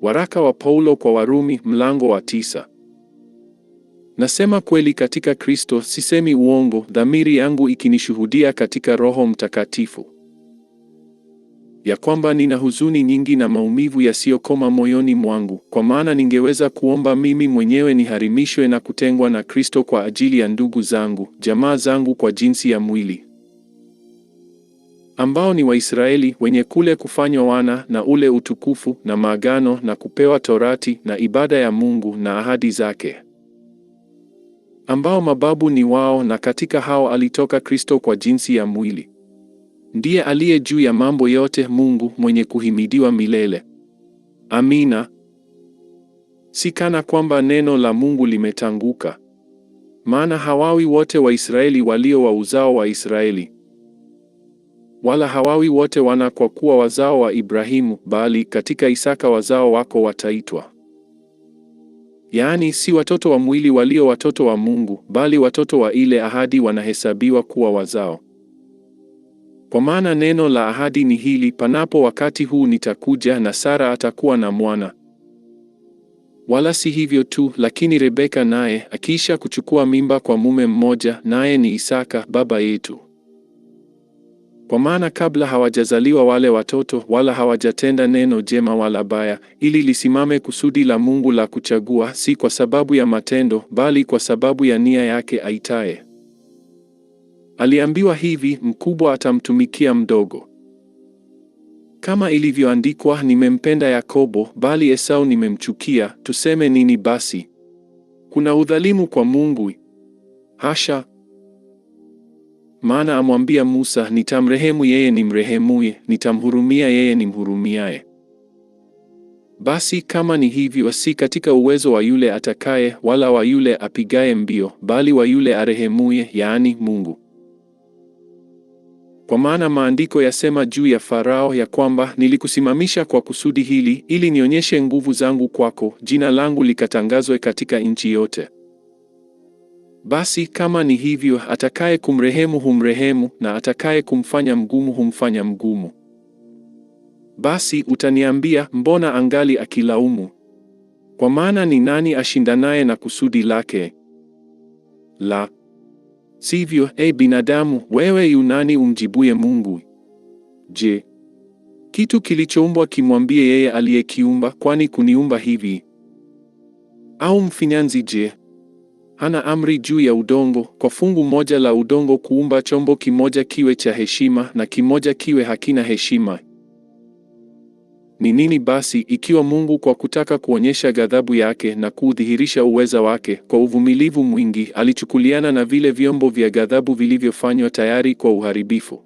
Waraka wa Paulo kwa Warumi mlango wa 9. Nasema kweli katika Kristo, sisemi uongo, dhamiri yangu ikinishuhudia katika Roho Mtakatifu, ya kwamba nina huzuni nyingi na maumivu yasiyokoma moyoni mwangu, kwa maana ningeweza kuomba mimi mwenyewe niharimishwe na kutengwa na Kristo kwa ajili ya ndugu zangu, jamaa zangu kwa jinsi ya mwili, ambao ni Waisraeli, wenye kule kufanywa wana na ule utukufu na maagano na kupewa torati na ibada ya Mungu na ahadi zake, ambao mababu ni wao, na katika hao alitoka Kristo kwa jinsi ya mwili. Ndiye aliye juu ya mambo yote, Mungu mwenye kuhimidiwa milele. Amina. Si kana kwamba neno la Mungu limetanguka. Maana hawawi wote Waisraeli walio wa uzao wa Israeli, wala hawawi wote wana kwa kuwa wazao wa Ibrahimu, bali katika Isaka wazao wako wataitwa. Yaani si watoto wa mwili walio watoto wa Mungu, bali watoto wa ile ahadi wanahesabiwa kuwa wazao. Kwa maana neno la ahadi ni hili, panapo wakati huu nitakuja, na Sara atakuwa na mwana. Wala si hivyo tu, lakini Rebeka naye akiisha kuchukua mimba kwa mume mmoja, naye ni Isaka baba yetu. Kwa maana kabla hawajazaliwa wale watoto, wala hawajatenda neno jema wala baya, ili lisimame kusudi la Mungu la kuchagua, si kwa sababu ya matendo, bali kwa sababu ya nia yake aitaye. Aliambiwa hivi, mkubwa atamtumikia mdogo. Kama ilivyoandikwa, nimempenda Yakobo, bali Esau nimemchukia. Tuseme nini basi? Kuna udhalimu kwa Mungu? Hasha! Maana amwambia Musa, nitamrehemu yeye nimrehemuye, nitamhurumia yeye nimhurumiaye. Basi kama ni hivyo, si katika uwezo wa yule atakaye, wala wa yule apigaye mbio, bali wa yule arehemuye, yaani Mungu. Kwa maana maandiko yasema juu ya Farao ya kwamba, nilikusimamisha kwa kusudi hili, ili nionyeshe nguvu zangu kwako, jina langu likatangazwe katika nchi yote. Basi kama ni hivyo, atakaye kumrehemu humrehemu, na atakaye kumfanya mgumu humfanya mgumu. Basi utaniambia, mbona angali akilaumu? Kwa maana ni nani ashindanaye na kusudi lake? La sivyo, binadamu, wewe yu nani umjibuye Mungu? Je, kitu kilichoumbwa kimwambie yeye aliyekiumba, kwani kuniumba hivi? Au mfinyanzi, je, hana amri juu ya udongo, kwa fungu moja la udongo kuumba chombo kimoja kiwe cha heshima na kimoja kiwe hakina heshima? Ni nini basi, ikiwa Mungu kwa kutaka kuonyesha ghadhabu yake na kuudhihirisha uweza wake, kwa uvumilivu mwingi alichukuliana na vile vyombo vya ghadhabu vilivyofanywa tayari kwa uharibifu,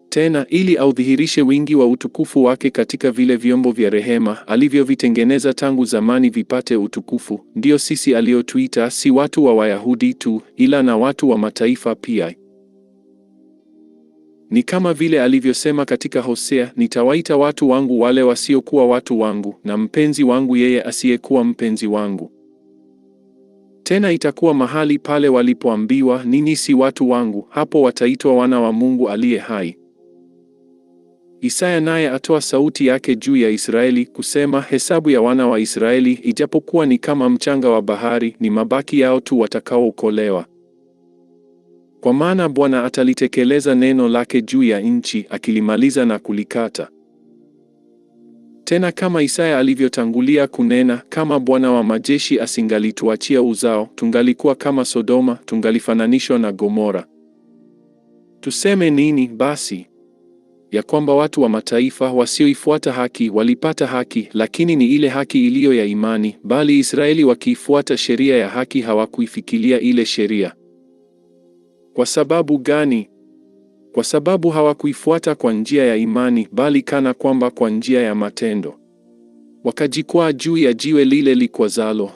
tena ili audhihirishe wingi wa utukufu wake katika vile vyombo vya rehema alivyovitengeneza tangu zamani vipate utukufu, ndio sisi aliotuita, si watu wa Wayahudi tu, ila na watu wa mataifa pia. Ni kama vile alivyosema katika Hosea, nitawaita watu wangu wale wasiokuwa watu wangu, na mpenzi wangu yeye asiyekuwa mpenzi wangu. Tena itakuwa mahali pale walipoambiwa, ninyi si watu wangu, hapo wataitwa wana wa Mungu aliye hai. Isaya naye atoa sauti yake juu ya Israeli kusema, hesabu ya wana wa Israeli ijapokuwa ni kama mchanga wa bahari, ni mabaki yao tu watakaookolewa. Kwa maana Bwana atalitekeleza neno lake juu ya nchi, akilimaliza na kulikata. Tena kama Isaya alivyotangulia kunena, kama Bwana wa majeshi asingalituachia uzao, tungalikuwa kama Sodoma, tungalifananishwa na Gomora. Tuseme nini basi? Ya kwamba watu wa mataifa wasioifuata haki walipata haki, lakini ni ile haki iliyo ya imani, bali Israeli wakiifuata sheria ya haki hawakuifikilia ile sheria. Kwa sababu gani? Kwa sababu hawakuifuata kwa njia ya imani, bali kana kwamba kwa njia ya matendo. Wakajikwaa juu ya jiwe lile likwazalo.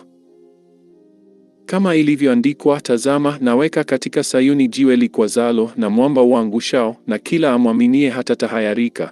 Kama ilivyoandikwa, tazama, naweka katika Sayuni jiwe likwazalo, na mwamba uangushao, na kila amwaminie hatatahayarika.